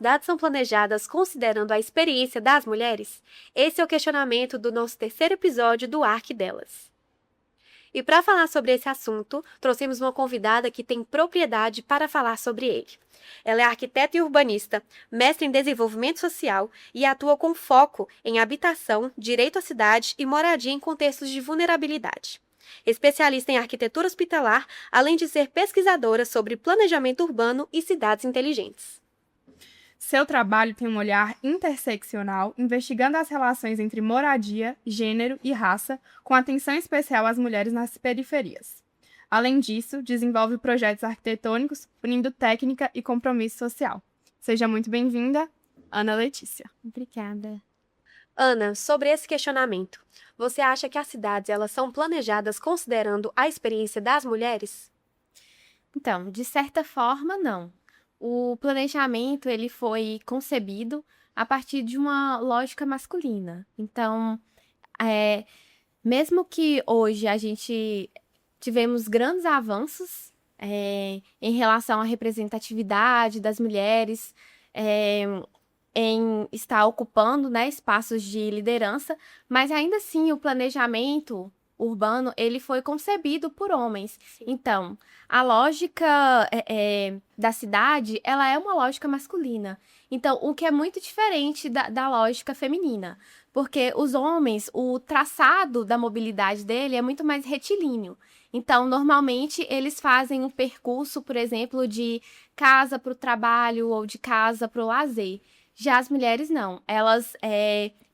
cidades são planejadas considerando a experiência das mulheres? Esse é o questionamento do nosso terceiro episódio do Arque Delas. E para falar sobre esse assunto, trouxemos uma convidada que tem propriedade para falar sobre ele. Ela é arquiteta e urbanista, mestre em desenvolvimento social e atua com foco em habitação, direito à cidade e moradia em contextos de vulnerabilidade. Especialista em arquitetura hospitalar, além de ser pesquisadora sobre planejamento urbano e cidades inteligentes. Seu trabalho tem um olhar interseccional, investigando as relações entre moradia, gênero e raça, com atenção especial às mulheres nas periferias. Além disso, desenvolve projetos arquitetônicos, unindo técnica e compromisso social. Seja muito bem-vinda, Ana Letícia. Obrigada. Ana, sobre esse questionamento, você acha que as cidades elas são planejadas considerando a experiência das mulheres? Então, de certa forma, não. O planejamento ele foi concebido a partir de uma lógica masculina. Então, mesmo que hoje a gente tivemos grandes avanços em relação à representatividade das mulheres, em estar ocupando, né, espaços de liderança, mas ainda assim o planejamento urbano ele foi concebido por homens. Sim. Então, a lógica da cidade ela é uma lógica masculina. Então, o que é muito diferente da lógica feminina. Porque os homens, o traçado da mobilidade dele é muito mais retilíneo. Então, normalmente, eles fazem um percurso, por exemplo, de casa para o trabalho ou de casa para o lazer. Já as mulheres não, elas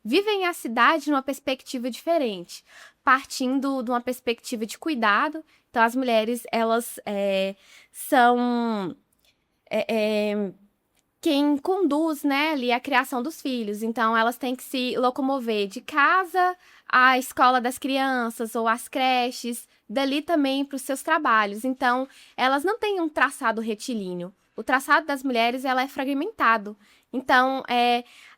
vivem a cidade numa perspectiva diferente, partindo de uma perspectiva de cuidado. Então, as mulheres, elas são quem conduz, né, ali a criação dos filhos. Então, elas têm que se locomover de casa à escola das crianças ou às creches, dali também para os seus trabalhos. Então, elas não têm um traçado retilíneo. O traçado das mulheres ela é fragmentado. Então,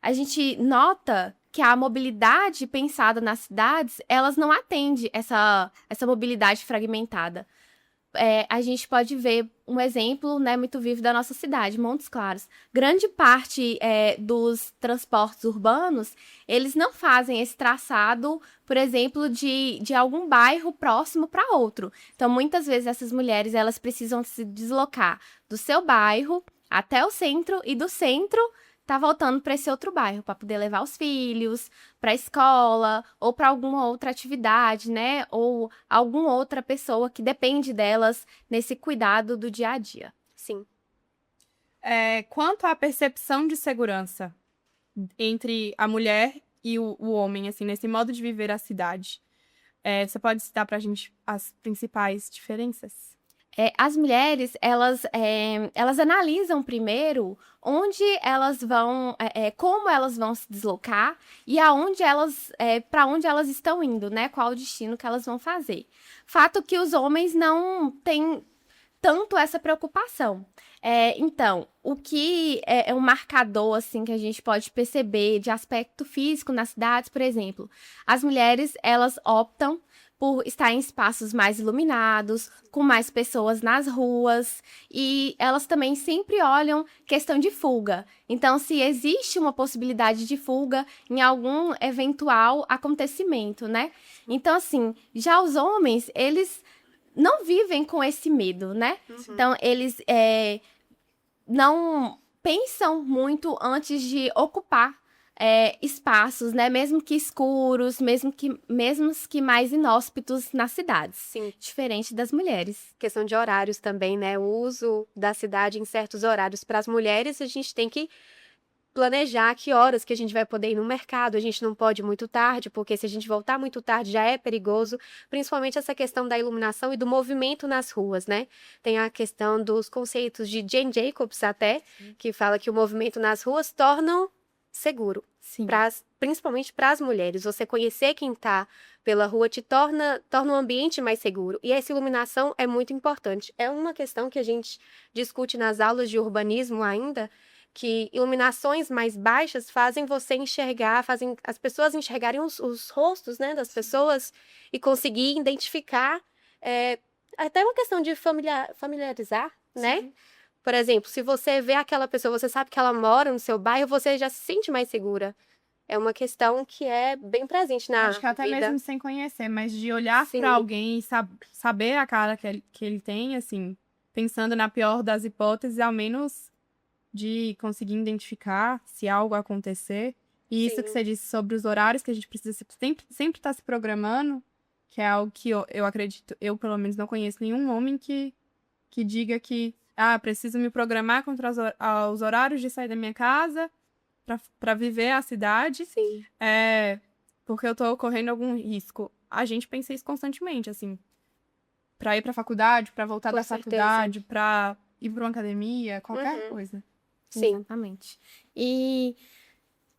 a gente nota que a mobilidade pensada nas cidades, elas não atende essa mobilidade fragmentada. A gente pode ver um exemplo, né, muito vivo da nossa cidade, Montes Claros. Grande parte dos transportes urbanos, eles não fazem esse traçado, por exemplo, de algum bairro próximo para outro. Então, muitas vezes, essas mulheres elas precisam se deslocar do seu bairro até o centro e do centro tá voltando para esse outro bairro para poder levar os filhos para a escola ou para alguma outra atividade, né? Ou alguma outra pessoa que depende delas nesse cuidado do dia a dia. Sim. Quanto à percepção de segurança entre a mulher e o homem, assim, nesse modo de viver a cidade, você pode citar para a gente as principais diferenças? As mulheres, elas analisam primeiro onde elas vão, como elas vão se deslocar e aonde para onde elas estão indo, né? Qual o destino que elas vão fazer. Fato que os homens não têm tanto essa preocupação. Então, o que é um marcador, assim, que a gente pode perceber de aspecto físico nas cidades, por exemplo, as mulheres, elas optam por estar em espaços mais iluminados, com mais pessoas nas ruas, e elas também sempre olham questão de fuga. Então, se existe uma possibilidade de fuga em algum eventual acontecimento, né? Então, assim, já os homens, eles não vivem com esse medo, né? Uhum. Então, eles não pensam muito antes de ocupar espaços, né? Mesmo que escuros, mesmo que mais inóspitos nas cidades. Sim. Diferente das mulheres. Questão de horários também, né? O uso da cidade em certos horários para as mulheres, a gente tem que planejar que horas que a gente vai poder ir no mercado. A gente não pode ir muito tarde, porque se a gente voltar muito tarde já é perigoso, principalmente essa questão da iluminação e do movimento nas ruas, né? Tem a questão dos conceitos de Jane Jacobs até, que fala que o movimento nas ruas torna seguro, principalmente para as mulheres. Você conhecer quem está pela rua te torna um ambiente mais seguro. E essa iluminação é muito importante. É uma questão que a gente discute nas aulas de urbanismo ainda, que iluminações mais baixas fazem você enxergar, fazem as pessoas enxergarem os rostos, né, das pessoas e conseguir identificar, até uma questão de familiarizar, né? Por exemplo, se você vê aquela pessoa, você sabe que ela mora no seu bairro, você já se sente mais segura. É uma questão que é bem presente na Acho que até vida. mesmo sem conhecer, mas de olhar Sim. pra alguém e saber a cara que ele tem, assim, pensando na pior das hipóteses, ao menos de conseguir identificar se algo acontecer. E isso que Sim. você disse sobre os horários que a gente precisa sempre estar se programando, que é algo que eu acredito, eu pelo menos não conheço nenhum homem que diga que preciso me programar contra os horários de sair da minha casa para viver a cidade, Sim. porque eu tô correndo algum risco. A gente pensa isso constantemente, assim, para ir pra faculdade, para voltar Com da certeza. faculdade, para ir pra uma academia, qualquer Uhum. coisa. Sim. Exatamente. E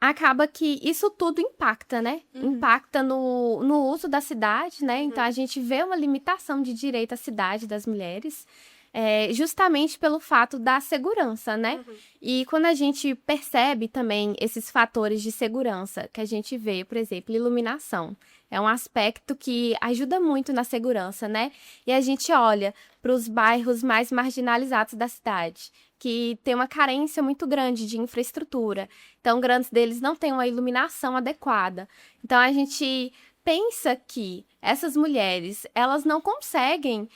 acaba que isso tudo impacta, né? Uhum. Impacta no uso da cidade, né? Então, a gente vê uma limitação de direito à cidade das mulheres, justamente pelo fato da segurança, né? Uhum. E quando a gente percebe também esses fatores de segurança, que a gente vê, por exemplo, iluminação. É um aspecto que ajuda muito na segurança, né? E a gente olha para os bairros mais marginalizados da cidade, que tem uma carência muito grande de infraestrutura. Então, grandes deles não têm uma iluminação adequada. Então, a gente pensa que essas mulheres, elas não conseguem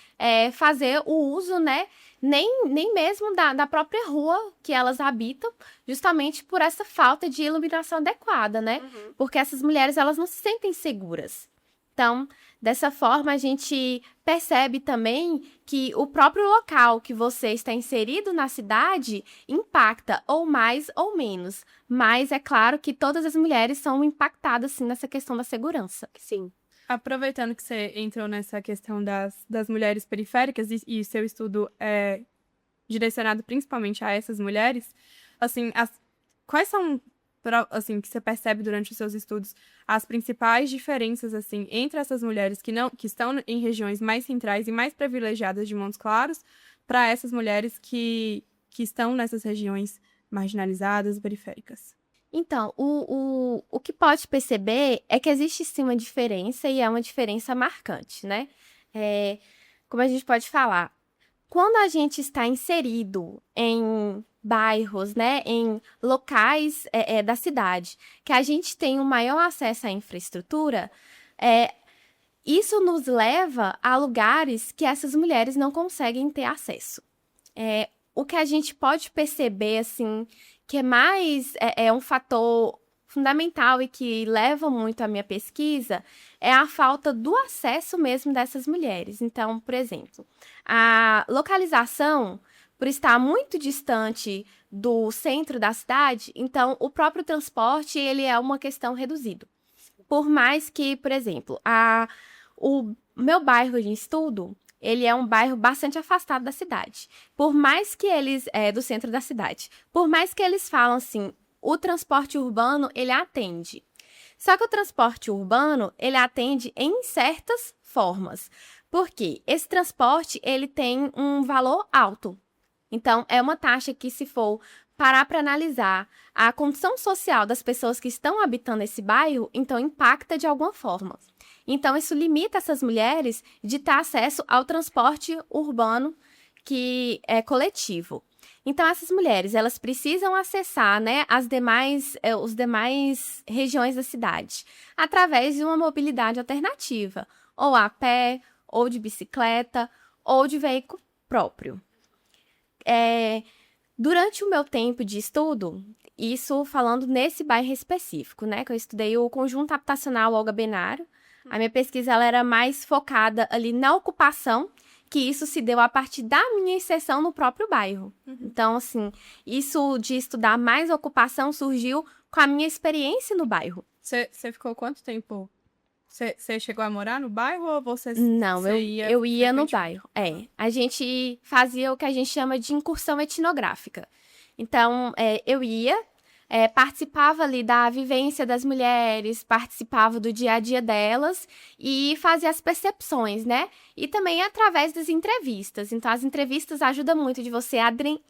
fazer o uso, né, nem mesmo da própria rua que elas habitam, justamente por essa falta de iluminação adequada, né? Uhum. Porque essas mulheres, elas não se sentem seguras. Então, dessa forma, a gente percebe também que o próprio local que você está inserido na cidade impacta ou mais ou menos. Mas é claro que todas as mulheres são impactadas, sim, nessa questão da segurança. Sim. Aproveitando que você entrou nessa questão das mulheres periféricas e seu estudo é direcionado principalmente a essas mulheres, assim, quais são, assim, que você percebe durante os seus estudos, as principais diferenças, assim, entre essas mulheres que estão em regiões mais centrais e mais privilegiadas de Montes Claros, para essas mulheres que estão nessas regiões marginalizadas, periféricas? Então, o que pode perceber é que existe sim uma diferença e é uma diferença marcante, né? Como a gente pode falar, quando a gente está inserido em bairros, né, em locais da cidade, que a gente tem um maior acesso à infraestrutura, isso nos leva a lugares que essas mulheres não conseguem ter acesso. O que a gente pode perceber, assim, que é mais um fator fundamental e que leva muito a minha pesquisa, é a falta do acesso mesmo dessas mulheres. Então, por exemplo, a localização, por estar muito distante do centro da cidade, então o próprio transporte ele é uma questão reduzida. Por mais que, por exemplo, o meu bairro de estudo, ele é um bairro bastante afastado da cidade. Por mais que eles do centro da cidade. Por mais que eles falam assim, o transporte urbano, ele atende. Só que o transporte urbano, ele atende em certas formas. Por quê? Esse transporte, ele tem um valor alto. Então, é uma taxa que, se for parar para analisar a condição social das pessoas que estão habitando esse bairro, então impacta de alguma forma. Então, isso limita essas mulheres de ter acesso ao transporte urbano que é coletivo. Então, essas mulheres, elas precisam acessar, né, os demais regiões da cidade através de uma mobilidade alternativa, ou a pé, ou de bicicleta, ou de veículo próprio. Durante o meu tempo de estudo, isso falando nesse bairro específico, né, que eu estudei o Conjunto Habitacional Olga Benário, a minha pesquisa ela era mais focada ali na ocupação, que isso se deu a partir da minha inserção no próprio bairro. Então, assim, isso de estudar mais ocupação surgiu com a minha experiência no bairro. Você ficou quanto tempo? Você chegou a morar no bairro ou você... Não, você eu ia no frequentemente? bairro. A gente fazia o que a gente chama de incursão etnográfica. Então, eu ia, participava ali da vivência das mulheres, participava do dia a dia delas e fazia as percepções, né? E também através das entrevistas. Então, as entrevistas ajudam muito de você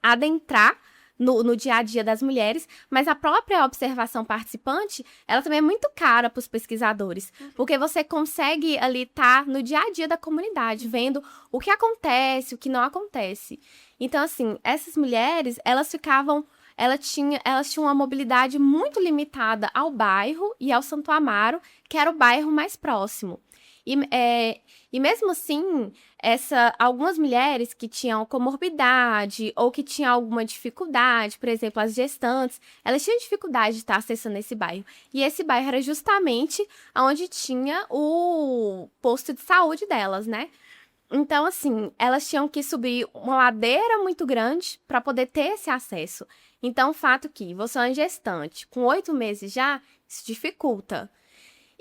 adentrar no dia a dia das mulheres, mas a própria observação participante, ela também é muito cara para os pesquisadores, porque você consegue ali estar no dia a dia da comunidade, vendo o que acontece, o que não acontece. Então, assim, essas mulheres, elas tinham uma mobilidade muito limitada ao bairro e ao Santo Amaro, que era o bairro mais próximo. E mesmo assim, algumas mulheres que tinham comorbidade ou que tinham alguma dificuldade, por exemplo, as gestantes, elas tinham dificuldade de estar acessando esse bairro. E esse bairro era justamente onde tinha o posto de saúde delas, né? Então, assim, elas tinham que subir uma ladeira muito grande para poder ter esse acesso. Então, o fato que você é uma gestante com 8 meses já, isso dificulta.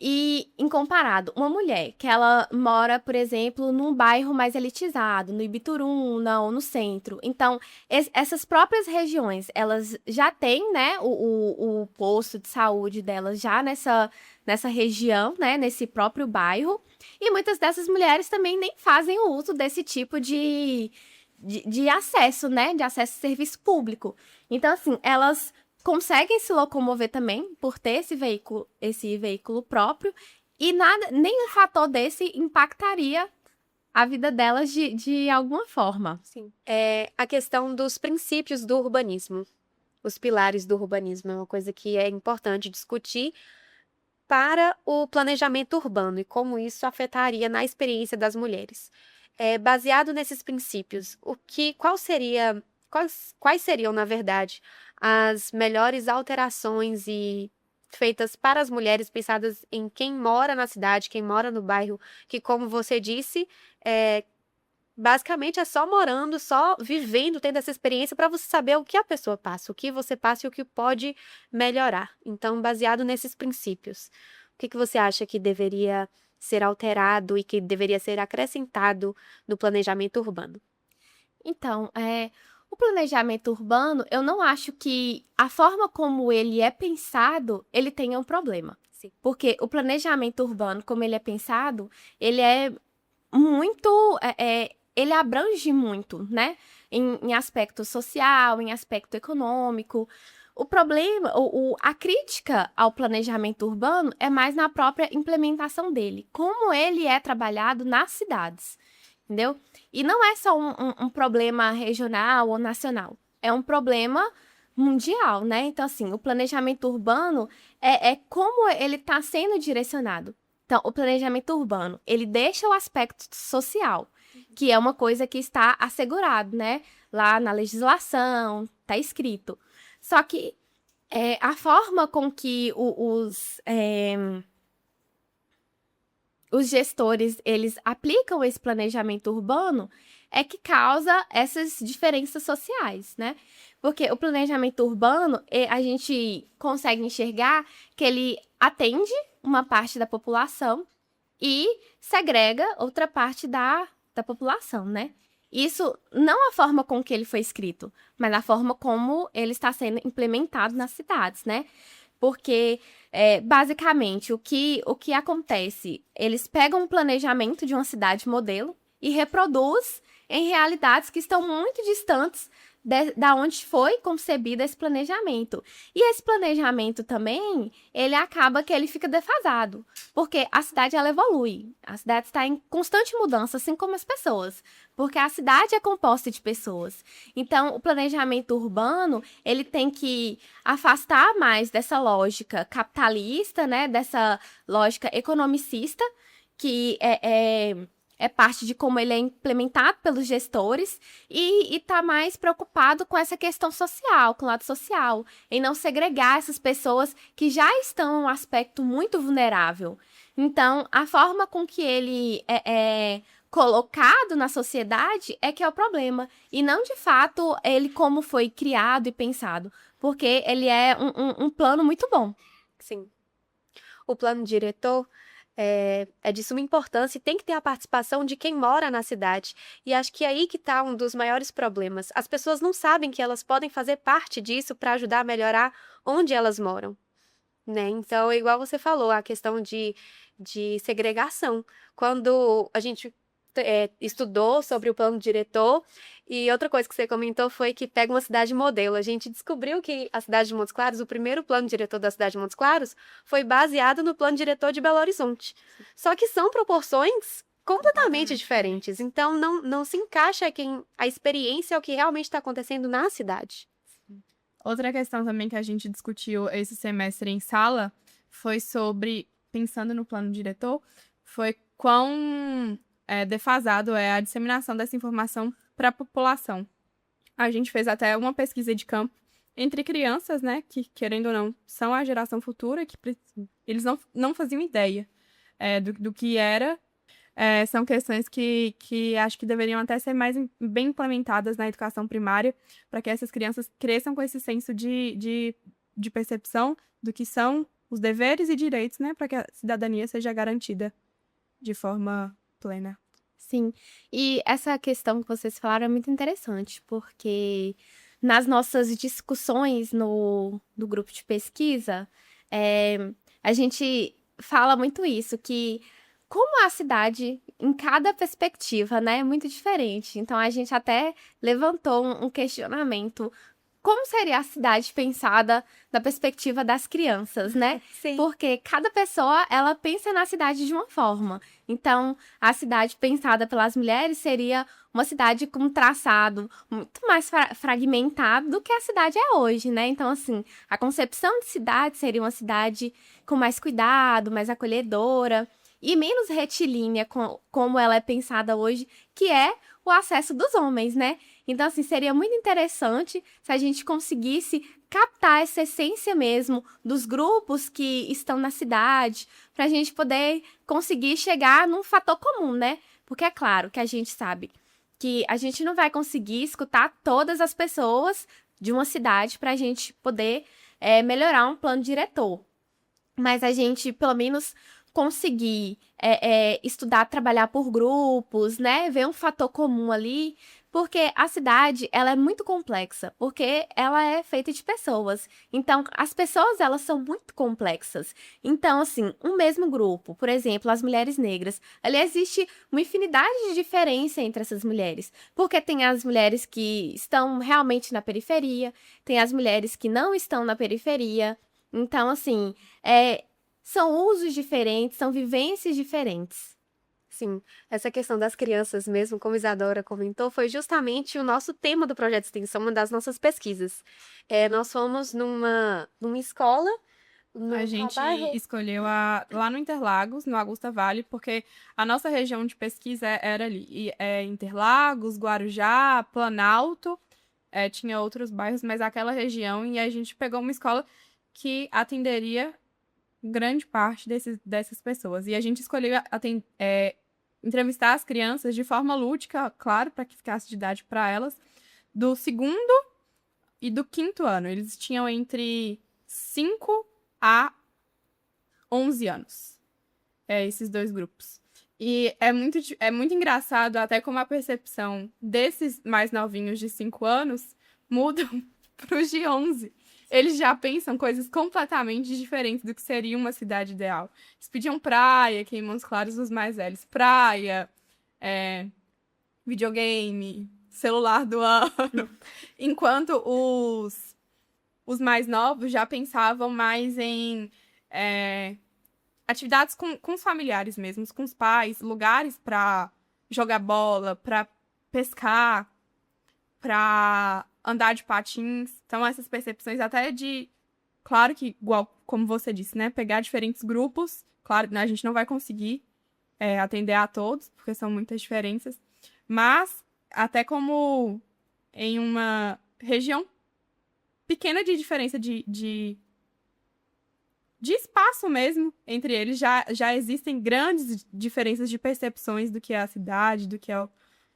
E, em comparado, uma mulher que ela mora, por exemplo, num bairro mais elitizado, no Ibituruna ou no centro. Então, essas próprias regiões, elas já têm, né, o posto de saúde delas já nessa região, né, nesse próprio bairro. E muitas dessas mulheres também nem fazem o uso desse tipo de acesso, né, de acesso a serviço público. Então, assim, elas conseguem se locomover também por ter esse veículo próprio e nenhum fator desse impactaria a vida delas de alguma forma. Sim. A questão dos princípios do urbanismo, os pilares do urbanismo, é uma coisa que é importante discutir para o planejamento urbano e como isso afetaria na experiência das mulheres. Baseado nesses princípios, quais seriam, na verdade, as melhores alterações feitas para as mulheres, pensadas em quem mora na cidade, quem mora no bairro, que, como você disse, basicamente é só morando, só vivendo, tendo essa experiência para você saber o que a pessoa passa, o que você passa e o que pode melhorar. Então, baseado nesses princípios, o que você acha que deveria ser alterado e que deveria ser acrescentado no planejamento urbano? Então, o planejamento urbano, eu não acho que a forma como ele é pensado, ele tenha um problema. Sim. Porque o planejamento urbano, como ele é pensado, ele é muito... ele abrange muito, né? Em aspecto social, em aspecto econômico. O problema, a crítica ao planejamento urbano é mais na própria implementação dele. Como ele é trabalhado nas cidades. Entendeu? E não é só um problema regional ou nacional, é um problema mundial, né? Então, assim, o planejamento urbano é como ele está sendo direcionado. Então, o planejamento urbano, ele deixa o aspecto social, que é uma coisa que está assegurado, né? Lá na legislação, está escrito. Só que a forma com que os gestores, eles aplicam esse planejamento urbano é que causa essas diferenças sociais, né? Porque o planejamento urbano, a gente consegue enxergar que ele atende uma parte da população e segrega outra parte da população, né? Isso não a forma com que ele foi escrito, mas a forma como ele está sendo implementado nas cidades, né? Porque, basicamente, o que acontece? Eles pegam um planejamento de uma cidade modelo e reproduz em realidades que estão muito distantes da onde foi concebido esse planejamento. E esse planejamento também, ele acaba que ele fica defasado, porque a cidade, ela evolui. A cidade está em constante mudança, assim como as pessoas, porque a cidade é composta de pessoas. Então, o planejamento urbano, ele tem que afastar mais dessa lógica capitalista, né, dessa lógica economicista, que é parte de como ele é implementado pelos gestores e está mais preocupado com essa questão social, com o lado social, em não segregar essas pessoas que já estão em um aspecto muito vulnerável. Então, a forma com que ele é colocado na sociedade é que é o problema, e não, de fato, ele como foi criado e pensado, porque ele é um plano muito bom. Sim. O plano diretor é de suma importância e tem que ter a participação de quem mora na cidade. E acho que é aí que está um dos maiores problemas. As pessoas não sabem que elas podem fazer parte disso para ajudar a melhorar onde elas moram, né? Então, igual você falou, a questão de segregação. Quando a gente estudou sobre o plano diretor. E outra coisa que você comentou foi que pega uma cidade modelo. A gente descobriu que a cidade de Montes Claros, o primeiro plano diretor da cidade de Montes Claros, foi baseado no plano diretor de Belo Horizonte. Só que são proporções completamente diferentes. Então, não se encaixa a experiência é o que realmente está acontecendo na cidade. Outra questão também que a gente discutiu esse semestre em sala foi sobre, pensando no plano diretor, foi quão defasado é a disseminação dessa informação para a população. A gente fez até uma pesquisa de campo entre crianças, né, que, querendo ou não, são a geração futura, que eles não faziam ideia do que era. São questões que acho que deveriam até ser mais bem implementadas na educação primária, para que essas crianças cresçam com esse senso de percepção do que são os deveres e direitos, né, para que a cidadania seja garantida de forma plena. Sim, e essa questão que vocês falaram é muito interessante, porque nas nossas discussões no grupo de pesquisa, a gente fala muito isso, que como a cidade, em cada perspectiva, né, é muito diferente. Então, a gente até levantou um questionamento. Como seria a cidade pensada da perspectiva das crianças, né? Sim. Porque cada pessoa, ela pensa na cidade de uma forma. Então, a cidade pensada pelas mulheres seria uma cidade com um traçado muito mais fragmentado do que a cidade é hoje, né? Então, assim, a concepção de cidade seria uma cidade com mais cuidado, mais acolhedora e menos retilínea, como ela é pensada hoje, que é o acesso dos homens, né? Então, assim, seria muito interessante se a gente conseguisse captar essa essência mesmo dos grupos que estão na cidade, para a gente poder conseguir chegar num fator comum, né? Porque é claro que a gente sabe que a gente não vai conseguir escutar todas as pessoas de uma cidade para a gente poder melhorar um plano diretor. Mas a gente, pelo menos, conseguir estudar, trabalhar por grupos, né? Ver um fator comum ali, porque a cidade, ela é muito complexa, porque ela é feita de pessoas. Então, as pessoas, elas são muito complexas. Então, assim, um mesmo grupo, por exemplo, as mulheres negras, ali existe uma infinidade de diferença entre essas mulheres, porque tem as mulheres que estão realmente na periferia, tem as mulheres que não estão na periferia. Então, assim, são usos diferentes, são vivências diferentes. Sim, essa questão das crianças mesmo, como Isadora comentou, foi justamente o nosso tema do projeto de extensão, uma das nossas pesquisas. Nós fomos numa escola. A gente escolheu lá no Interlagos, no Augusta Vale, porque a nossa região de pesquisa era ali. Interlagos, Guarujá, Planalto, tinha outros bairros, mas aquela região, e a gente pegou uma escola que atenderia grande parte dessas pessoas. E a gente escolheu entrevistar as crianças de forma lúdica, claro, para que ficasse didático para elas, do 2º e do 5º ano. Eles tinham entre 5 a 11 anos, esses dois grupos. E é muito engraçado até como a percepção desses mais novinhos de 5 anos muda para os de 11. Eles já pensam coisas completamente diferentes do que seria uma cidade ideal. Eles pediam praia, aqui em Montes Claros, os mais velhos. Praia, videogame, celular do ano. Enquanto os mais novos já pensavam mais em atividades com os familiares mesmo, com os pais, lugares para jogar bola, para pescar, para andar de patins. Então, essas percepções até claro que, igual como você disse, né? Pegar diferentes grupos. Claro, né, a gente não vai conseguir atender a todos, porque são muitas diferenças. Mas, até como em uma região pequena de diferença de espaço mesmo entre eles, já existem grandes diferenças de percepções do que é a cidade, do que é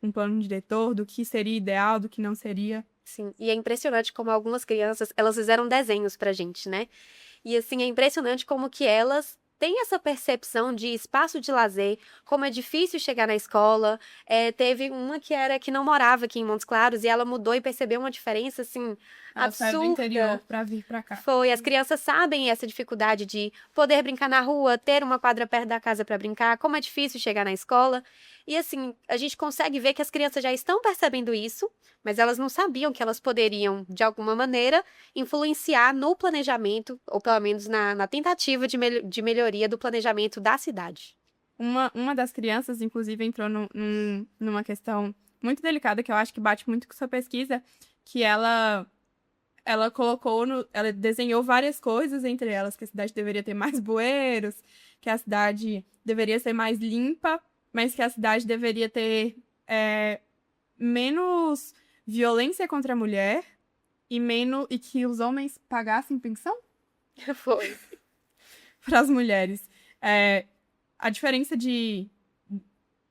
um plano diretor, do que seria ideal, do que não seria. Sim, e é impressionante como algumas crianças, elas fizeram desenhos pra gente, né? E assim, é impressionante como que elas têm essa percepção de espaço de lazer, como é difícil chegar na escola. Teve uma que não morava aqui em Montes Claros e ela mudou e percebeu uma diferença, assim, ela saiu do interior pra vir pra cá. Foi, as crianças sabem essa dificuldade de poder brincar na rua, ter uma quadra perto da casa pra brincar, como é difícil chegar na escola. E assim, a gente consegue ver que as crianças já estão percebendo isso, mas elas não sabiam que elas poderiam, de alguma maneira, influenciar no planejamento, ou pelo menos na tentativa de melhoria do planejamento da cidade. Uma das crianças, inclusive, entrou numa questão muito delicada, que eu acho que bate muito com sua pesquisa, que ela colocou, ela desenhou várias coisas, entre elas que a cidade deveria ter mais bueiros, que a cidade deveria ser mais limpa, mas que a cidade deveria ter menos violência contra a mulher e que os homens pagassem pensão Foi. para as mulheres. A diferença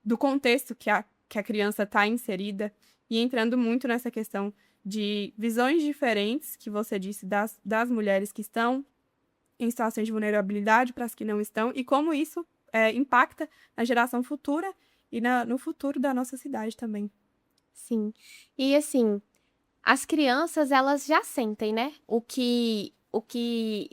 do contexto que a criança está inserida e entrando muito nessa questão de visões diferentes, que você disse, das mulheres que estão em situações de vulnerabilidade para as que não estão, e como isso impacta na geração futura e no futuro da nossa cidade também. Sim. E assim, as crianças, elas já sentem, né? O que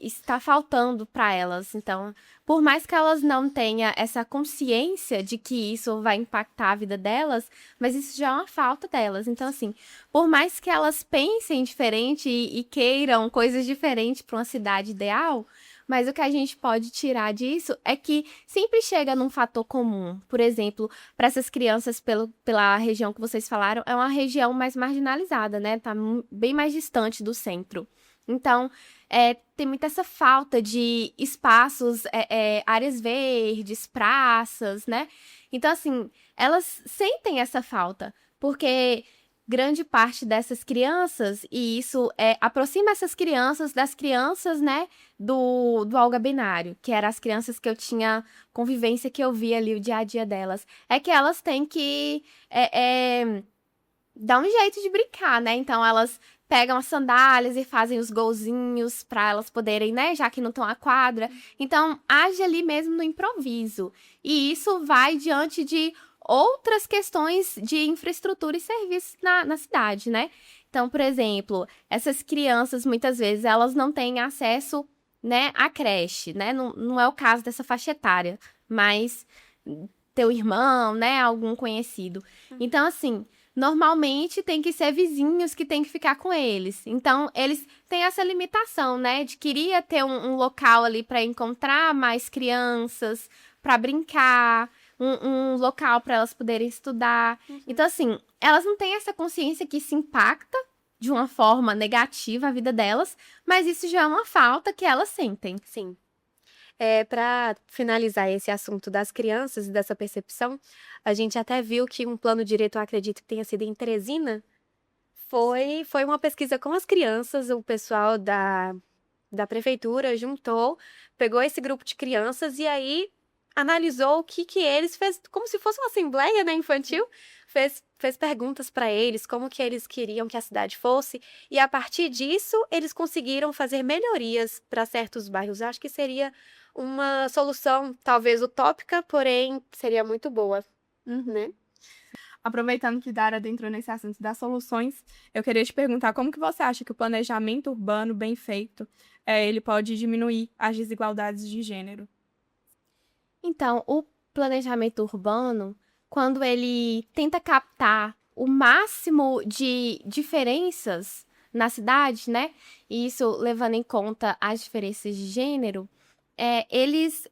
está faltando para elas. Então, por mais que elas não tenham essa consciência de que isso vai impactar a vida delas, mas isso já é uma falta delas. Então, assim, por mais que elas pensem diferente e queiram coisas diferentes para uma cidade ideal, mas o que a gente pode tirar disso é que sempre chega num fator comum. Por exemplo, para essas crianças, pela região que vocês falaram, é uma região mais marginalizada, né? Tá bem mais distante do centro. Então, tem muita essa falta de espaços, áreas verdes, praças, né? Então, assim, elas sentem essa falta, porque grande parte dessas crianças, e isso aproxima essas crianças das crianças, né, do Olga Benário, que eram as crianças que eu tinha convivência, que eu via ali o dia a dia delas, é que elas têm que dar um jeito de brincar, né? Então, elas pegam as sandálias e fazem os golzinhos para elas poderem, né, já que não estão à quadra. Então, age ali mesmo no improviso. E isso vai diante de outras questões de infraestrutura e serviços na cidade, né? Então, por exemplo, essas crianças, muitas vezes, elas não têm acesso, né, à creche, né? Não é o caso dessa faixa etária, mas teu irmão, né, algum conhecido. Então, assim, normalmente tem que ser vizinhos que tem que ficar com eles. Então, eles têm essa limitação, né, de queria ter um local ali para encontrar mais crianças, para brincar, um local para elas poderem estudar. Então, assim, elas não têm essa consciência que isso impacta de uma forma negativa a vida delas, mas isso já é uma falta que elas sentem. Sim. Para finalizar esse assunto das crianças e dessa percepção, a gente até viu que um plano diretor, acredito que tenha sido em Teresina, foi uma pesquisa com as crianças, o pessoal da prefeitura juntou, pegou esse grupo de crianças e aí analisou o que eles fez, como se fosse uma assembleia, né, infantil, fez perguntas para eles, como que eles queriam que a cidade fosse, e a partir disso eles conseguiram fazer melhorias para certos bairros. Eu acho que seria uma solução talvez utópica, porém seria muito boa, né? Aproveitando que Dara adentrou nesse assunto das soluções, eu queria te perguntar como que você acha que o planejamento urbano bem feito, ele pode diminuir as desigualdades de gênero? Então, o planejamento urbano, quando ele tenta captar o máximo de diferenças na cidade, né? E isso levando em conta as diferenças de gênero, eles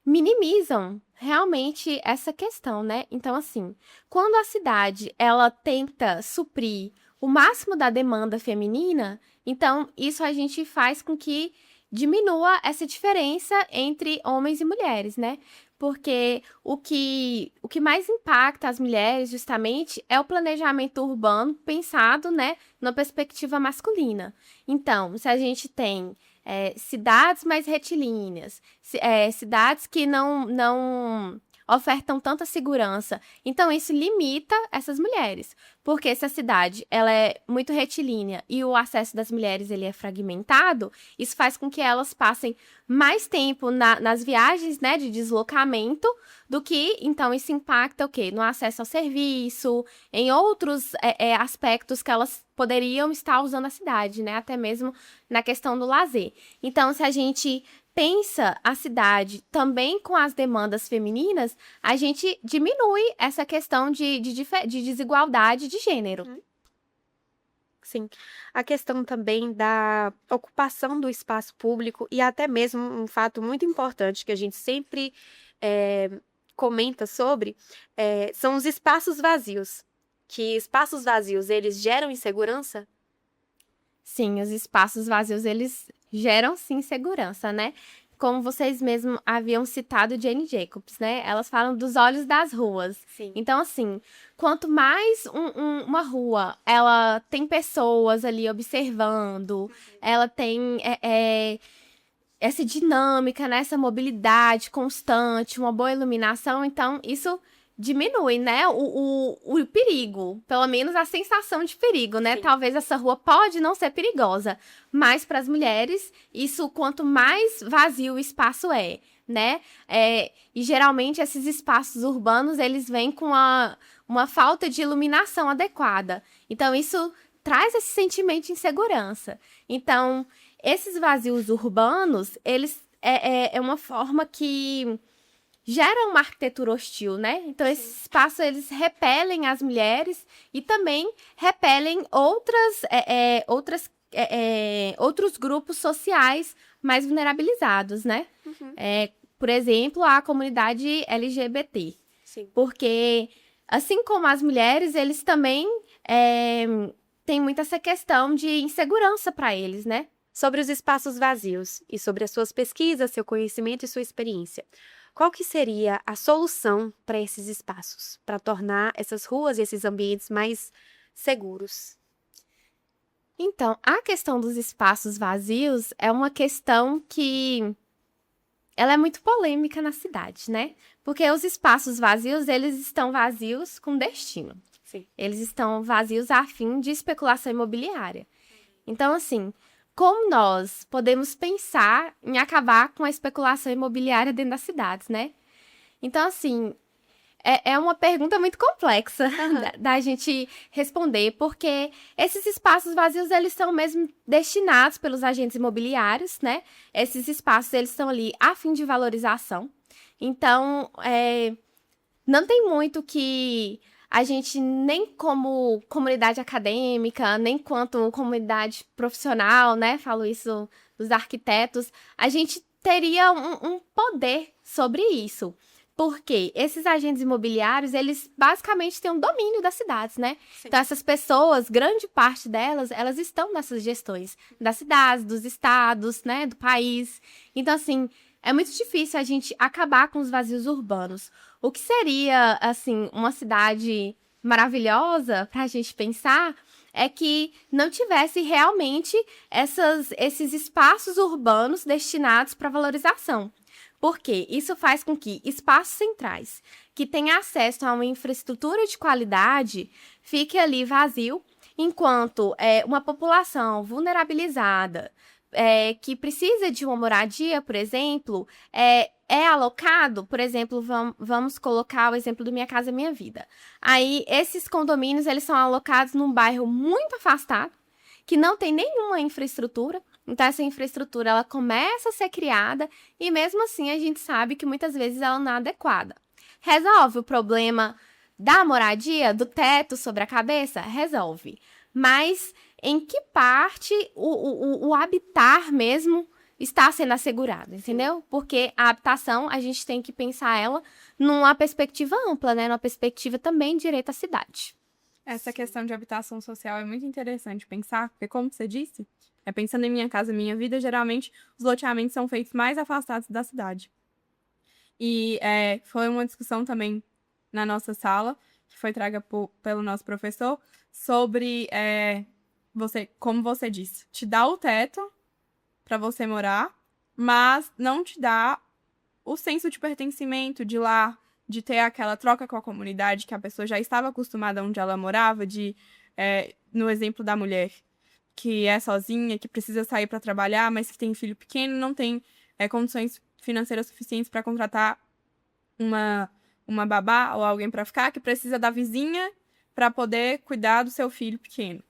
minimizam realmente essa questão, né? Então, assim, quando a cidade ela tenta suprir o máximo da demanda feminina, então isso a gente faz com que diminua essa diferença entre homens e mulheres, né? Porque o que mais impacta as mulheres, justamente, é o planejamento urbano pensado, né, na perspectiva masculina. Então, se a gente tem cidades mais retilíneas, cidades que não ofertam tanta segurança. Então, isso limita essas mulheres. Porque se a cidade ela é muito retilínea e o acesso das mulheres ele é fragmentado, isso faz com que elas passem mais tempo nas viagens, né, de deslocamento do que, então, isso impacta o quê? No acesso ao serviço, em outros aspectos que elas poderiam estar usando a cidade, né? Até mesmo na questão do lazer. Então, se a gente pensa a cidade também com as demandas femininas, a gente diminui essa questão de desigualdade de gênero. Sim, a questão também da ocupação do espaço público e até mesmo um fato muito importante que a gente sempre comenta sobre, são os espaços vazios. Que espaços vazios, eles geram insegurança? Sim, os espaços vazios, eles geram, sim, segurança, né? Como vocês mesmos haviam citado Jane Jacobs, né? Elas falam dos olhos das ruas. Sim. Então, assim, quanto mais uma rua, ela tem pessoas ali observando, ela tem essa dinâmica, né? Essa mobilidade constante, uma boa iluminação, então isso diminui, né, o perigo, pelo menos a sensação de perigo, né? Sim. Talvez essa rua pode não ser perigosa, mas para as mulheres, isso quanto mais vazio o espaço né? E geralmente esses espaços urbanos, eles vêm com uma falta de iluminação adequada. Então, isso traz esse sentimento de insegurança. Então, esses vazios urbanos, eles é uma forma que gera uma arquitetura hostil, né? Então, esses espaços, eles repelem as mulheres e também repelem outros grupos sociais mais vulnerabilizados, né? Por exemplo, a comunidade LGBT. Sim. Porque, assim como as mulheres, eles também têm muito essa questão de insegurança para eles, né? Sobre os espaços vazios e sobre as suas pesquisas, seu conhecimento e sua experiência. Qual que seria a solução para esses espaços, para tornar essas ruas e esses ambientes mais seguros? Então, a questão dos espaços vazios é uma questão que ela é muito polêmica na cidade, né? Porque os espaços vazios, eles estão vazios com destino. Sim. Eles estão vazios a fim de especulação imobiliária. Então, assim, como nós podemos pensar em acabar com a especulação imobiliária dentro das cidades, né? Então, assim, é uma pergunta muito complexa da gente responder, porque esses espaços vazios, eles são mesmo destinados pelos agentes imobiliários, né? Esses espaços, eles estão ali a fim de valorização. Então, não tem muito que a gente, nem como comunidade acadêmica, nem quanto comunidade profissional, né? Falo isso dos arquitetos, a gente teria um poder sobre isso. Porque esses agentes imobiliários, eles basicamente têm um domínio das cidades, né? Sim. Então, essas pessoas, grande parte delas, elas estão nessas gestões das cidades, dos estados, né? Do país. Então, assim, é muito difícil a gente acabar com os vazios urbanos. O que seria, assim, uma cidade maravilhosa para a gente pensar é que não tivesse realmente esses espaços urbanos destinados para valorização. Porque isso faz com que espaços centrais que têm acesso a uma infraestrutura de qualidade fique ali vazio, enquanto uma população vulnerabilizada, que precisa de uma moradia, por exemplo, é alocado, por exemplo, vamos colocar o exemplo do Minha Casa Minha Vida. Aí, esses condomínios, eles são alocados num bairro muito afastado, que não tem nenhuma infraestrutura. Então, essa infraestrutura, ela começa a ser criada e, mesmo assim, a gente sabe que muitas vezes ela não é adequada. Resolve o problema da moradia, do teto sobre a cabeça? Resolve. Mas em que parte o habitar mesmo está sendo assegurado, entendeu? Porque a habitação, a gente tem que pensar ela numa perspectiva ampla, né? Numa perspectiva também de direito à cidade. Essa questão de habitação social é muito interessante pensar, porque, como você disse, pensando em Minha Casa Minha Vida, geralmente os loteamentos são feitos mais afastados da cidade. E foi uma discussão também na nossa sala, que foi traga pelo nosso professor, sobre, como você disse, te dá o teto para você morar, mas não te dá o senso de pertencimento de lá, de ter aquela troca com a comunidade que a pessoa já estava acostumada onde ela morava, no exemplo da mulher que é sozinha, que precisa sair para trabalhar, mas que tem filho pequeno, não tem condições financeiras suficientes para contratar uma babá ou alguém para ficar, que precisa da vizinha para poder cuidar do seu filho pequeno.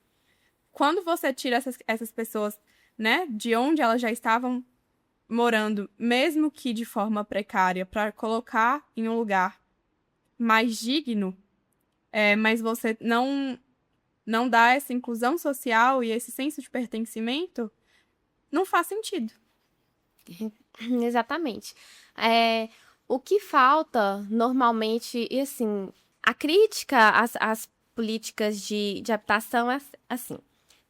Quando você tira essas pessoas, né, de onde elas já estavam morando, mesmo que de forma precária, para colocar em um lugar mais digno, mas você não dá essa inclusão social e esse senso de pertencimento, não faz sentido. Exatamente. O que falta normalmente, e assim, a crítica às políticas de habitação é assim,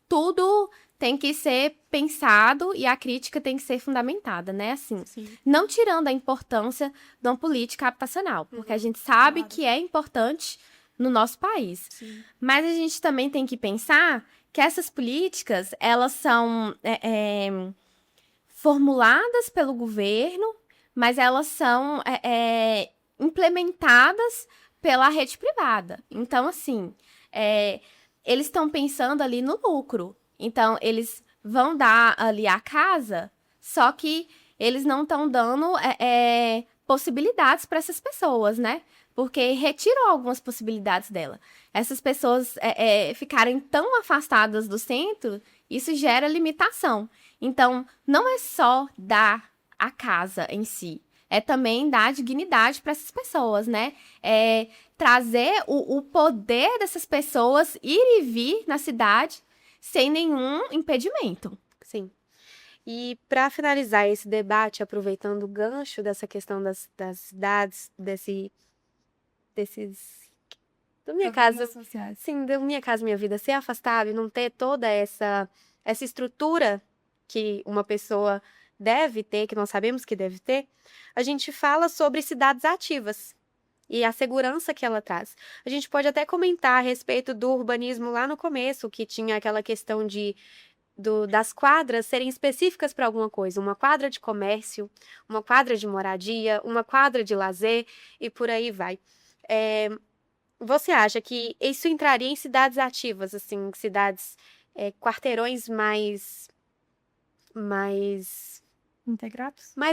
tudo tem que ser pensado e a crítica tem que ser fundamentada, né? Assim, Sim. não tirando a importância de uma política habitacional, porque a gente sabe Claro. que é importante no nosso país. Sim. Mas a gente também tem que pensar que essas políticas, elas são formuladas pelo governo, mas elas são implementadas pela rede privada. Então, assim, eles estão pensando ali no lucro. Então, eles vão dar ali a casa, só que eles não estão dando possibilidades para essas pessoas, né? Porque retiram algumas possibilidades dela. Essas pessoas ficarem tão afastadas do centro, isso gera limitação. Então, não é só dar a casa em si, é também dar dignidade para essas pessoas, né? Trazer o poder dessas pessoas ir e vir na cidade sem nenhum impedimento. Sim. E para finalizar esse debate, aproveitando o gancho dessa questão das cidades, desses da minha casa, sociais. sim, da minha casa, minha vida ser afastado e não ter toda essa estrutura que uma pessoa deve ter, que nós sabemos que deve ter, a gente fala sobre cidades ativas e a segurança que ela traz. A gente pode até comentar a respeito do urbanismo lá no começo, que tinha aquela questão das quadras serem específicas para alguma coisa, uma quadra de comércio, uma quadra de moradia, uma quadra de lazer e por aí vai. Você acha que isso entraria em cidades ativas, assim, cidades, quarteirões mais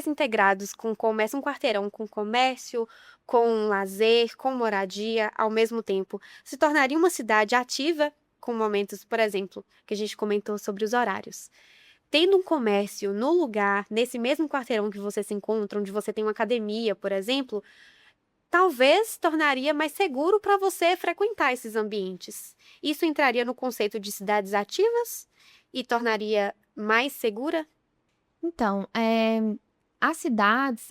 integrados com comércio, um quarteirão com comércio, com lazer, com moradia, ao mesmo tempo, se tornaria uma cidade ativa, com momentos, por exemplo, que a gente comentou sobre os horários. Tendo um comércio no lugar, nesse mesmo quarteirão que você se encontra, onde você tem uma academia, por exemplo, talvez tornaria mais seguro para você frequentar esses ambientes. Isso entraria no conceito de cidades ativas e tornaria mais segura? Então, as cidades,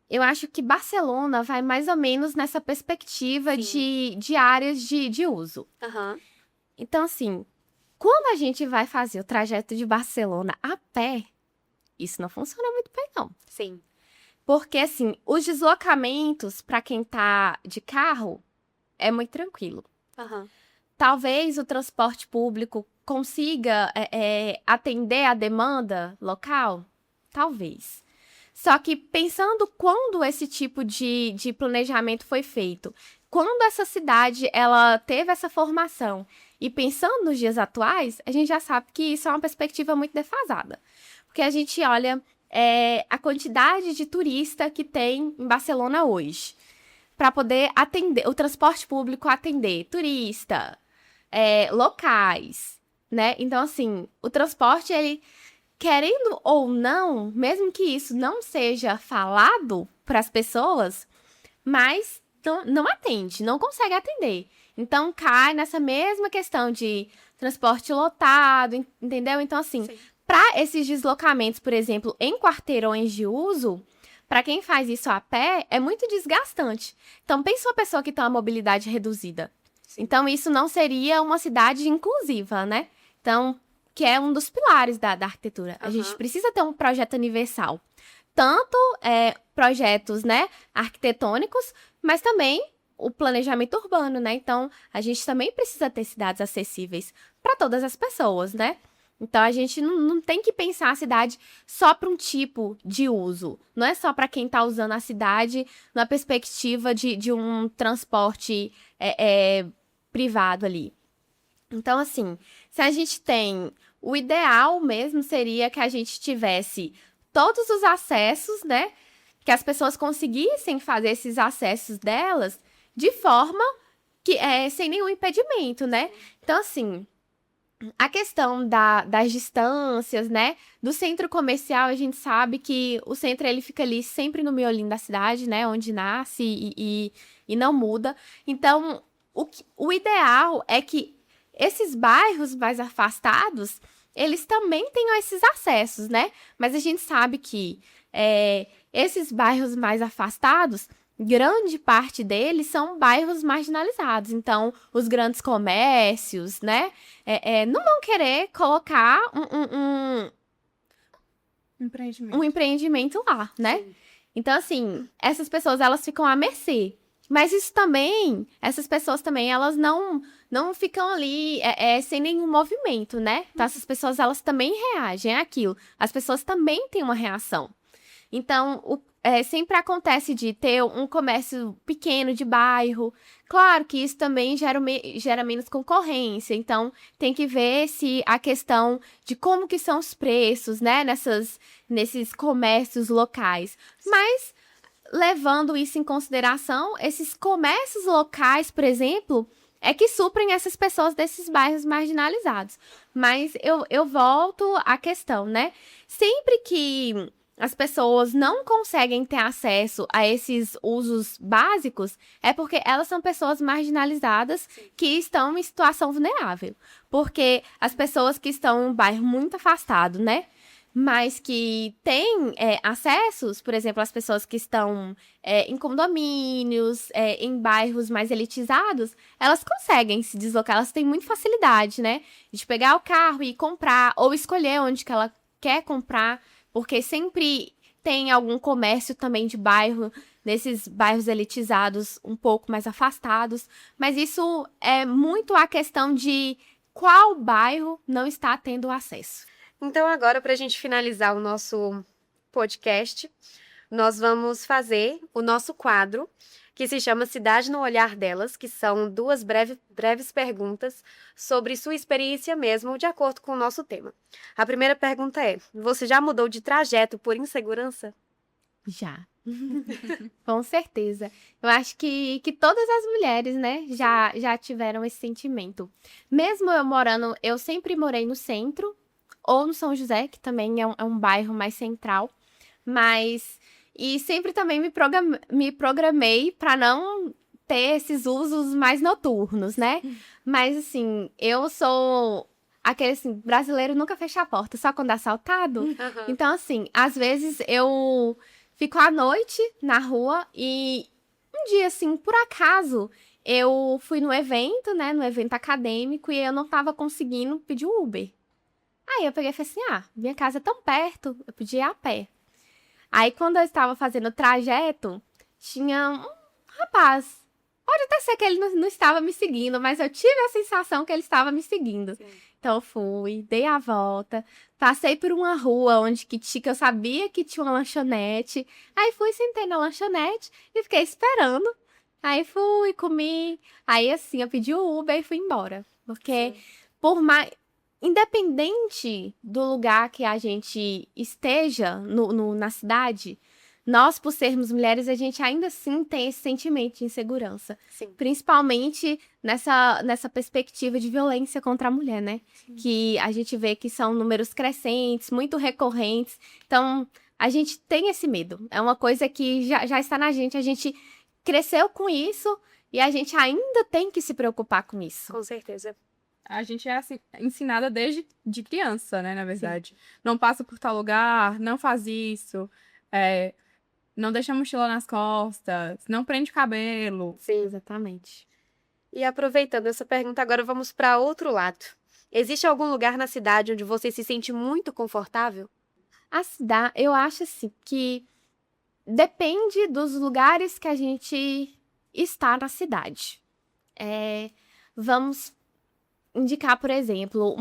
eu acho que Barcelona vai mais ou menos nessa perspectiva de áreas de uso. Aham. Então, assim, quando a gente vai fazer o trajeto de Barcelona a pé, isso não funciona muito bem, não. Sim. Porque, assim, os deslocamentos para quem tá de carro é muito tranquilo. Aham. Talvez o transporte público consiga atender a demanda local? Talvez. Só que pensando quando esse tipo de planejamento foi feito, quando essa cidade ela teve essa formação e pensando nos dias atuais, a gente já sabe que isso é uma perspectiva muito defasada. Porque a gente olha a quantidade de turista que tem em Barcelona hoje, para poder atender, o transporte público atender turista, locais, né? Então, assim, o transporte, ele, querendo ou não, mesmo que isso não seja falado para as pessoas, mas não atende, não consegue atender. Então, cai nessa mesma questão de transporte lotado, entendeu? Então, assim, para esses deslocamentos, por exemplo, em quarteirões de uso, para quem faz isso a pé, é muito desgastante. Então, pensa uma pessoa que tem uma mobilidade reduzida. Então, isso não seria uma cidade inclusiva, né? Então, que é um dos pilares da arquitetura. A gente precisa ter um projeto universal. Tanto projetos, né, arquitetônicos, mas também o planejamento urbano, né? Então, a gente também precisa ter cidades acessíveis para todas as pessoas, né? Então, a gente não tem que pensar a cidade só para um tipo de uso. Não é só para quem está usando a cidade na perspectiva de um transporte privado ali. Então, assim, se a gente tem... O ideal mesmo seria que a gente tivesse todos os acessos, né? Que as pessoas conseguissem fazer esses acessos delas de forma que sem nenhum impedimento, né? Então, assim, A questão das distâncias, né? Do centro comercial, a gente sabe que o centro ele fica ali sempre no miolinho da cidade, né? Onde nasce e não muda. Então, o ideal é que esses bairros mais afastados, eles também tenham esses acessos, né? Mas a gente sabe que esses bairros mais afastados, grande parte deles são bairros marginalizados. Então, os grandes comércios, né? Não vão querer colocar um empreendimento lá, né? Sim. Então, assim, essas pessoas, elas ficam à mercê. Mas isso também, essas pessoas também, elas não ficam ali sem nenhum movimento, né? Então, essas pessoas, elas também reagem àquilo. As pessoas também têm uma reação. Então, sempre acontece de ter um comércio pequeno de bairro. Claro que isso também gera menos concorrência. Então, tem que ver se a questão de como que são os preços, né? Nesses comércios locais. Mas, levando isso em consideração, esses comércios locais, por exemplo, é que suprem essas pessoas desses bairros marginalizados. Mas eu volto à questão, né? Sempre que as pessoas não conseguem ter acesso a esses usos básicos, é porque elas são pessoas marginalizadas que estão em situação vulnerável. Porque as pessoas que estão em um bairro muito afastado, né? Mas que têm acessos, por exemplo, as pessoas que estão em condomínios, em bairros mais elitizados, elas conseguem se deslocar, elas têm muita facilidade, né? De pegar o carro e comprar, ou escolher onde que ela quer comprar, porque sempre tem algum comércio também de bairro, nesses bairros elitizados, um pouco mais afastados. Mas isso é muito a questão de qual bairro não está tendo acesso. Então, agora, para a gente finalizar o nosso podcast, nós vamos fazer o nosso quadro, que se chama Cidade no Olhar Delas, que são 2 breves perguntas sobre sua experiência mesmo, de acordo com o nosso tema. A primeira pergunta é: você já mudou de trajeto por insegurança? Já. Com certeza. Eu acho que todas as mulheres, né, já tiveram esse sentimento. Mesmo eu sempre morei no centro, ou no São José, que também é um bairro mais central, e sempre também me programei para não ter esses usos mais noturnos, né? Mas, assim, eu sou aquele, assim, brasileiro nunca fecha a porta, só quando é assaltado. Aham. Então, assim, às vezes eu fico à noite na rua e um dia, assim, por acaso, eu fui no evento, né, no evento acadêmico, e eu não tava conseguindo pedir um Uber. Aí eu peguei e falei assim, minha casa é tão perto, eu podia ir a pé. Aí quando eu estava fazendo o trajeto, tinha um rapaz. Pode até ser que ele não estava me seguindo, mas eu tive a sensação que ele estava me seguindo. Sim. Então eu fui, dei a volta, passei por uma rua que eu sabia que tinha uma lanchonete. Aí fui, sentei na lanchonete e fiquei esperando. Aí fui, comi. Aí assim, eu pedi o Uber e fui embora. Porque por mais independente do lugar que a gente esteja na cidade, nós, por sermos mulheres, a gente ainda assim tem esse sentimento de insegurança. Sim. Principalmente nessa perspectiva de violência contra a mulher, né? Sim. Que a gente vê que são números crescentes, muito recorrentes. Então, a gente tem esse medo. É uma coisa que já está na gente. A gente cresceu com isso e a gente ainda tem que se preocupar com isso. Com certeza. A gente é assim, ensinada desde de criança, né, na verdade. Sim. Não passa por tal lugar, não faz isso, não deixa a mochila nas costas, não prende o cabelo. Sim, exatamente. E aproveitando essa pergunta, agora vamos para outro lado. Existe algum lugar na cidade onde você se sente muito confortável? A cidade, eu acho assim, que depende dos lugares que a gente está na cidade. Vamos indicar, por exemplo,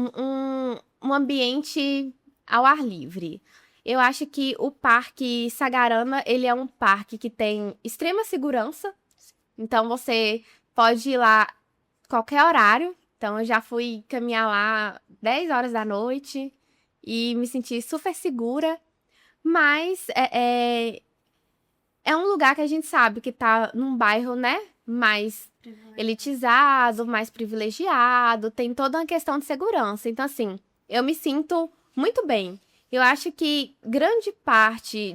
um ambiente ao ar livre. Eu acho que o Parque Sagarana, ele é um parque que tem extrema segurança. Então, você pode ir lá qualquer horário. Então, eu já fui caminhar lá 10 horas da noite e me senti super segura. Mas é um lugar que a gente sabe que tá num bairro, né, mais elitizado, mais privilegiado, tem toda uma questão de segurança. Então, assim, eu me sinto muito bem. Eu acho que grande parte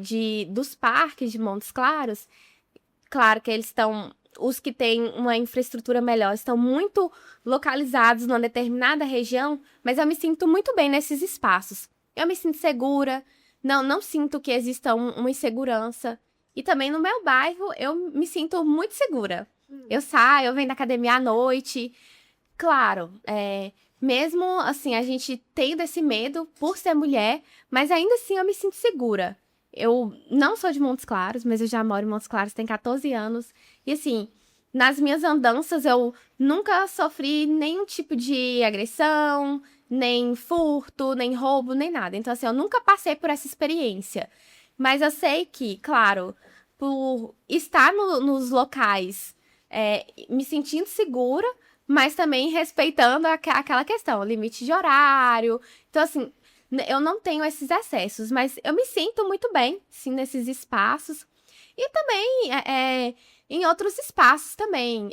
dos parques de Montes Claros, claro que eles estão, os que têm uma infraestrutura melhor, estão muito localizados numa determinada região, mas eu me sinto muito bem nesses espaços. Eu me sinto segura, não sinto que exista uma insegurança. E também no meu bairro, eu me sinto muito segura. Eu saio, eu venho da academia à noite. Claro, mesmo assim, a gente tendo esse medo por ser mulher, mas ainda assim eu me sinto segura. Eu não sou de Montes Claros, mas eu já moro em Montes Claros tem 14 anos. E assim, nas minhas andanças eu nunca sofri nenhum tipo de agressão, nem furto, nem roubo, nem nada. Então assim, eu nunca passei por essa experiência. Mas eu sei que, claro, por estar nos locais, me sentindo segura, mas também respeitando aquela questão, limite de horário. Então, assim, eu não tenho esses excessos, mas eu me sinto muito bem, sim, nesses espaços. E também em outros espaços também.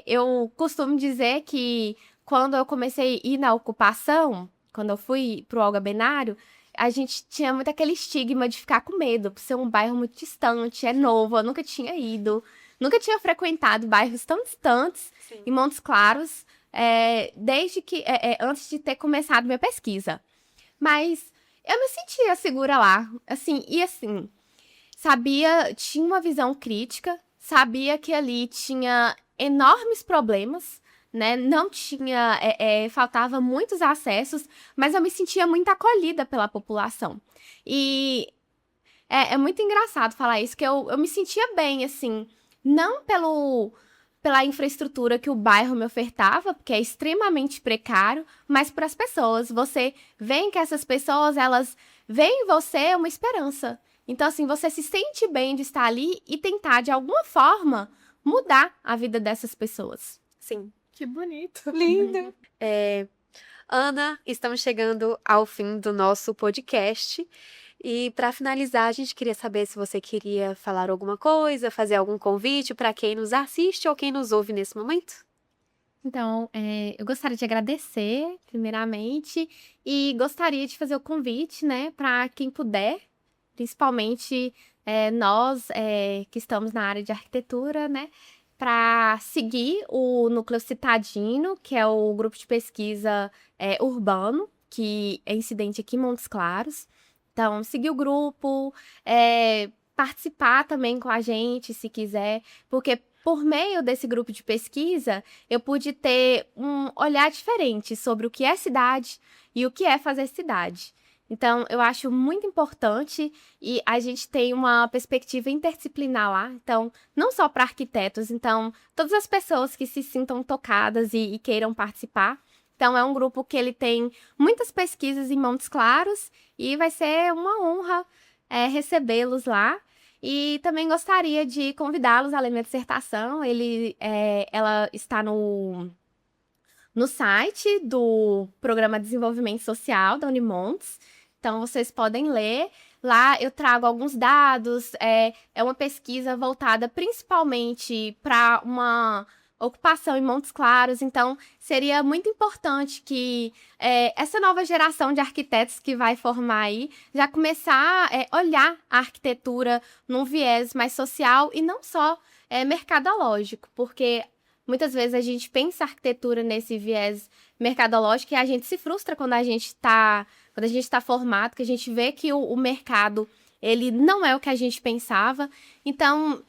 Eu costumo dizer que quando eu comecei a ir na ocupação, quando eu fui pro Olga Benário, a gente tinha muito aquele estigma de ficar com medo, por ser um bairro muito distante, é novo, eu nunca tinha ido, nunca tinha frequentado bairros tão distantes em Montes Claros, desde que antes de ter começado minha pesquisa. Mas eu me sentia segura lá, assim, e assim, tinha uma visão crítica, sabia que ali tinha enormes problemas, né? Não tinha, faltava muitos acessos, mas eu me sentia muito acolhida pela população. E é muito engraçado falar isso, que eu me sentia bem, assim, não pela infraestrutura que o bairro me ofertava, porque é extremamente precário, mas para as pessoas. Você vê que essas pessoas, elas veem em você uma esperança. Então, assim, você se sente bem de estar ali e tentar, de alguma forma, mudar a vida dessas pessoas. Sim. Que bonito. Lindo. Ana, estamos chegando ao fim do nosso podcast. E para finalizar, a gente queria saber se você queria falar alguma coisa, fazer algum convite para quem nos assiste ou quem nos ouve nesse momento. Então, eu gostaria de agradecer, primeiramente, e gostaria de fazer o convite, né, para quem puder, principalmente nós que estamos na área de arquitetura, né, para seguir o Núcleo Citadino, que é o grupo de pesquisa urbano, que é incidente aqui em Montes Claros. Então, seguir o grupo, participar também com a gente, se quiser, porque por meio desse grupo de pesquisa, eu pude ter um olhar diferente sobre o que é cidade e o que é fazer cidade. Então, eu acho muito importante e a gente tem uma perspectiva interdisciplinar lá. Então, não só para arquitetos, então, todas as pessoas que se sintam tocadas e queiram participar. Então, é um grupo que ele tem muitas pesquisas em Montes Claros e vai ser uma honra recebê-los lá. E também gostaria de convidá-los a ler minha dissertação. Ela está no site do Programa de Desenvolvimento Social da Unimontes. Então, vocês podem ler. Lá eu trago alguns dados. É uma pesquisa voltada principalmente para uma ocupação em Montes Claros. Então, seria muito importante que essa nova geração de arquitetos que vai formar aí já começar a olhar a arquitetura num viés mais social e não só mercadológico, porque muitas vezes a gente pensa a arquitetura nesse viés mercadológico e a gente se frustra quando a gente está formado, que a gente vê que o mercado ele não é o que a gente pensava. Então,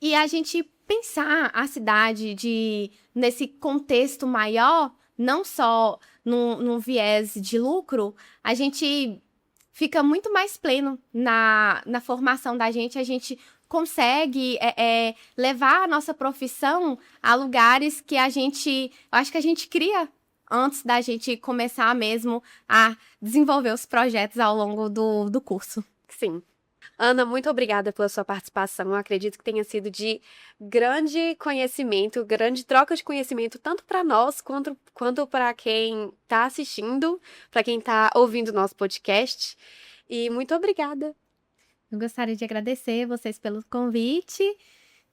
e a gente pensar a cidade nesse contexto maior, não só num viés de lucro, a gente fica muito mais pleno na formação da gente, a gente consegue levar a nossa profissão a lugares que eu acho que a gente cria antes da gente começar mesmo a desenvolver os projetos ao longo do curso. Sim. Ana, muito obrigada pela sua participação. Eu acredito que tenha sido de grande conhecimento, grande troca de conhecimento, tanto para nós quanto para quem está assistindo, para quem está ouvindo o nosso podcast. E muito obrigada. Eu gostaria de agradecer vocês pelo convite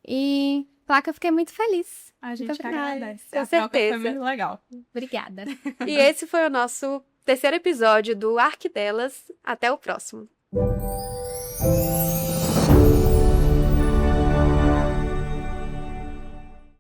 e falar que eu fiquei muito feliz. A gente Muito obrigada. agradece. Com A troca certeza. foi muito legal. Obrigada. E esse foi o nosso terceiro episódio do Arquidelas. Até o próximo.